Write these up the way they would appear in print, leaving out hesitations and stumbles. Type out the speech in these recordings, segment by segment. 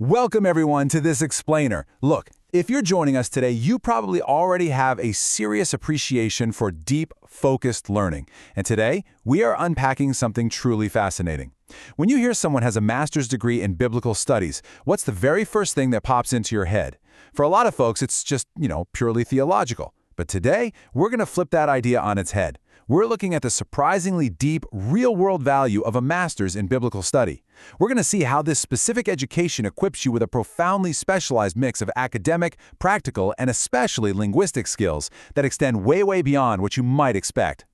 Welcome everyone to this explainer. Look, if you're joining us today, you probably already have a serious appreciation for deep, focused learning. And today, we are unpacking something truly fascinating. When you hear someone has a master's degree in biblical studies, what's the very first thing that pops into your head? For a lot of folks, it's just, purely theological. But today, we're going to flip that idea on its head. We're looking at the surprisingly deep, real-world value of a master's in biblical study. We're going to see how this specific education equips you with a profoundly specialized mix of academic, practical, and especially linguistic skills that extend way beyond what you might expect.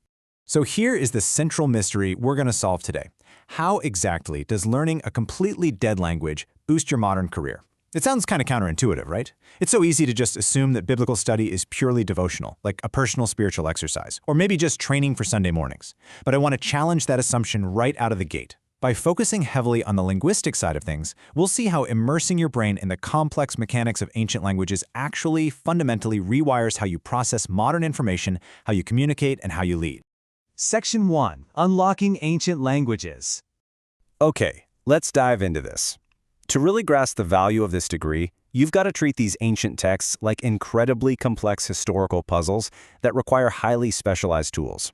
So here is the central mystery we're going to solve today. How exactly does learning a completely dead language boost your modern career? It sounds kind of counterintuitive, right? It's so easy to just assume that biblical study is purely devotional, like a personal spiritual exercise, or maybe just training for Sunday mornings. But I want to challenge that assumption right out of the gate. By focusing heavily on the linguistic side of things, we'll see how immersing your brain in the complex mechanics of ancient languages actually fundamentally rewires how you process modern information, how you communicate, and how you lead. Section 1. Unlocking Ancient Languages. Okay, let's dive into this. To really grasp the value of this degree, you've got to treat these ancient texts like incredibly complex historical puzzles that require highly specialized tools.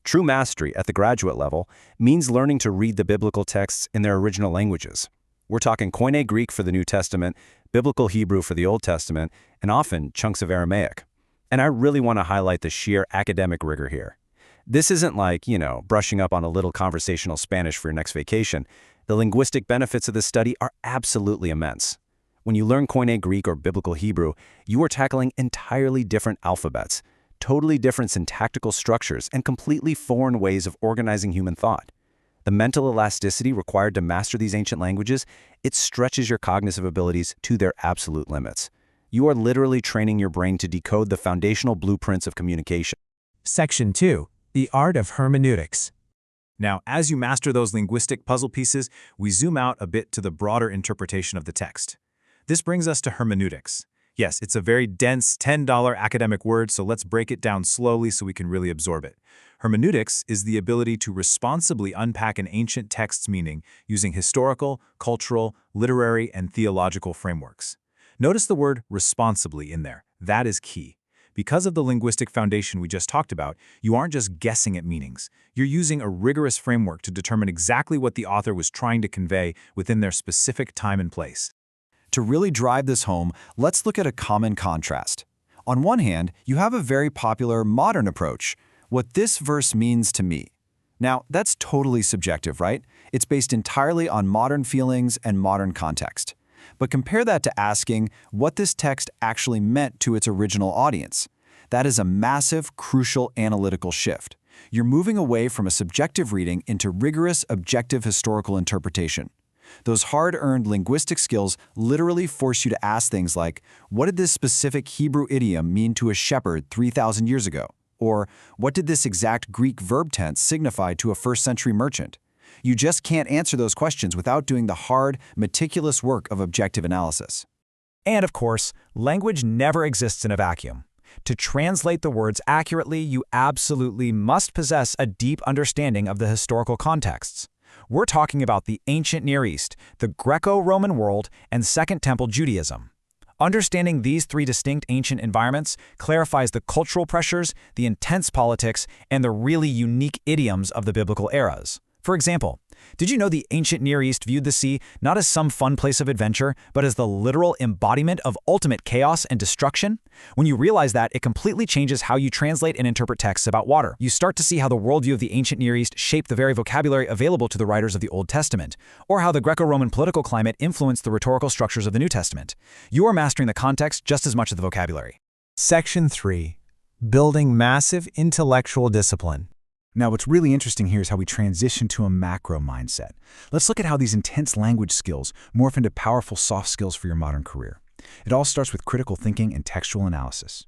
True mastery at the graduate level means learning to read the biblical texts in their original languages. We're talking Koine Greek for the New Testament, Biblical Hebrew for the Old Testament, and often chunks of Aramaic. And I really want to highlight the sheer academic rigor here. This isn't like, brushing up on a little conversational Spanish for your next vacation. The linguistic benefits of this study are absolutely immense. When you learn Koine Greek or Biblical Hebrew, you are tackling entirely different alphabets, totally different syntactical structures, and completely foreign ways of organizing human thought. The mental elasticity required to master these ancient languages, it stretches your cognitive abilities to their absolute limits. You are literally training your brain to decode the foundational blueprints of communication. Section 2. The Art of Hermeneutics. Now, as you master those linguistic puzzle pieces, we zoom out a bit to the broader interpretation of the text. This brings us to hermeneutics. Yes, it's a very dense $10 academic word, so let's break it down slowly so we can really absorb it. Hermeneutics is the ability to responsibly unpack an ancient text's meaning using historical, cultural, literary, and theological frameworks. Notice the word responsibly in there. That is key. Because of the linguistic foundation we just talked about, you aren't just guessing at meanings. You're using a rigorous framework to determine exactly what the author was trying to convey within their specific time and place. To really drive this home, let's look at a common contrast. On one hand, you have a very popular modern approach, what this verse means to me. Now, that's totally subjective, right? It's based entirely on modern feelings and modern context. But compare that to asking what this text actually meant to its original audience. That is a massive, crucial analytical shift. You're moving away from a subjective reading into rigorous, objective historical interpretation. Those hard-earned linguistic skills literally force you to ask things like, what did this specific Hebrew idiom mean to a shepherd 3,000 years ago? Or, what did this exact Greek verb tense signify to a first-century merchant? You just can't answer those questions without doing the hard, meticulous work of objective analysis. And of course, language never exists in a vacuum. To translate the words accurately, you absolutely must possess a deep understanding of the historical contexts. We're talking about the ancient Near East, the Greco-Roman world, and Second Temple Judaism. Understanding these three distinct ancient environments clarifies the cultural pressures, the intense politics, and the really unique idioms of the biblical eras. For example, did you know the ancient Near East viewed the sea not as some fun place of adventure, but as the literal embodiment of ultimate chaos and destruction? When you realize that, it completely changes how you translate and interpret texts about water. You start to see how the worldview of the ancient Near East shaped the very vocabulary available to the writers of the Old Testament, or how the Greco-Roman political climate influenced the rhetorical structures of the New Testament. You are mastering the context just as much as the vocabulary. Section 3. Building Massive Intellectual Discipline. Now, what's really interesting here is how we transition to a macro mindset. Let's look at how these intense language skills morph into powerful soft skills for your modern career. It all starts with critical thinking and textual analysis.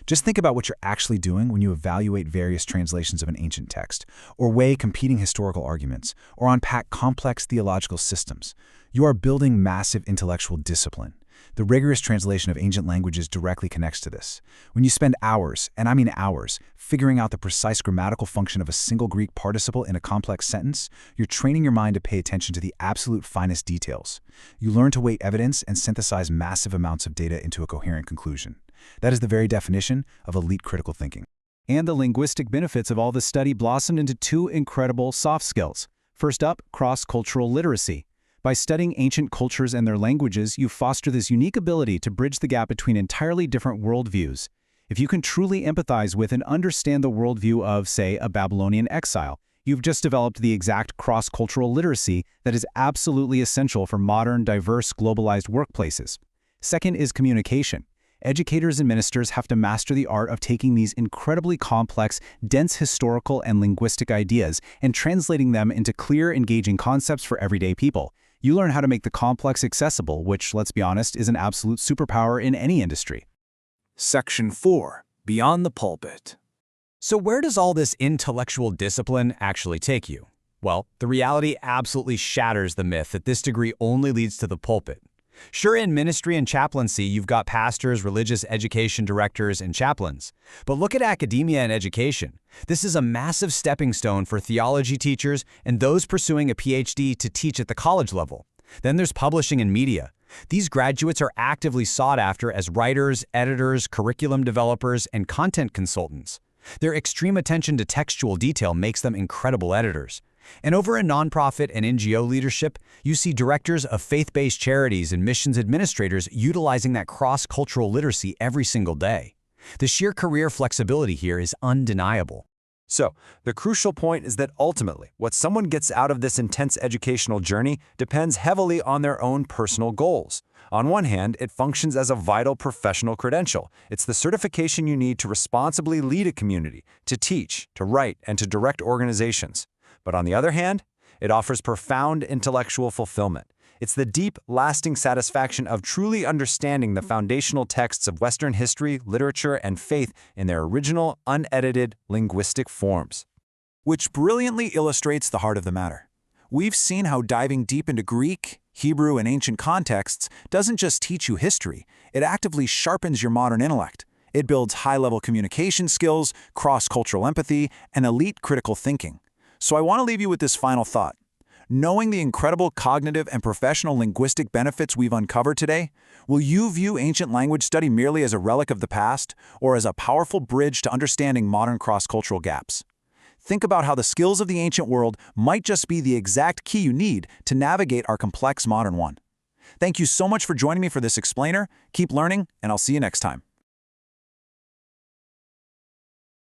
Just think about what you're actually doing when you evaluate various translations of an ancient text, or weigh competing historical arguments, or unpack complex theological systems. You are building massive intellectual discipline. The rigorous translation of ancient languages directly connects to this. When you spend hours, and I mean hours, figuring out the precise grammatical function of a single Greek participle in a complex sentence, you're training your mind to pay attention to the absolute finest details. You learn to weigh evidence and synthesize massive amounts of data into a coherent conclusion. That is the very definition of elite critical thinking. And the linguistic benefits of all this study blossomed into two incredible soft skills. First up, cross-cultural literacy. By studying ancient cultures and their languages, you foster this unique ability to bridge the gap between entirely different worldviews. If you can truly empathize with and understand the worldview of, say, a Babylonian exile, you've just developed the exact cross-cultural literacy that is absolutely essential for modern, diverse, globalized workplaces. Second is communication. Educators and ministers have to master the art of taking these incredibly complex, dense historical and linguistic ideas and translating them into clear, engaging concepts for everyday people. You learn how to make the complex accessible, which, let's be honest, is an absolute superpower in any industry. Section 4. Beyond the pulpit. So where does all this intellectual discipline actually take you? Well, the reality absolutely shatters the myth that this degree only leads to the pulpit. Sure, in ministry and chaplaincy, you've got pastors, religious education directors, and chaplains. But look at academia and education. This is a massive stepping stone for theology teachers and those pursuing a PhD to teach at the college level. Then there's publishing and media. These graduates are actively sought after as writers, editors, curriculum developers, and content consultants. Their extreme attention to textual detail makes them incredible editors. And over in nonprofit and NGO leadership, you see directors of faith-based charities and missions administrators utilizing that cross-cultural literacy every single day. The sheer career flexibility here is undeniable. So, the crucial point is that ultimately, what someone gets out of this intense educational journey depends heavily on their own personal goals. On one hand, it functions as a vital professional credential. It's the certification you need to responsibly lead a community, to teach, to write, and to direct organizations. But on the other hand, it offers profound intellectual fulfillment. It's the deep, lasting satisfaction of truly understanding the foundational texts of Western history, literature, and faith in their original, unedited, linguistic forms. Which brilliantly illustrates the heart of the matter. We've seen how diving deep into Greek, Hebrew, and ancient contexts doesn't just teach you history, it actively sharpens your modern intellect. It builds high-level communication skills, cross-cultural empathy, and elite critical thinking. So I want to leave you with this final thought. Knowing the incredible cognitive and professional linguistic benefits we've uncovered today, will you view ancient language study merely as a relic of the past or as a powerful bridge to understanding modern cross-cultural gaps? Think about how the skills of the ancient world might just be the exact key you need to navigate our complex modern one. Thank you so much for joining me for this explainer. Keep learning, and I'll see you next time.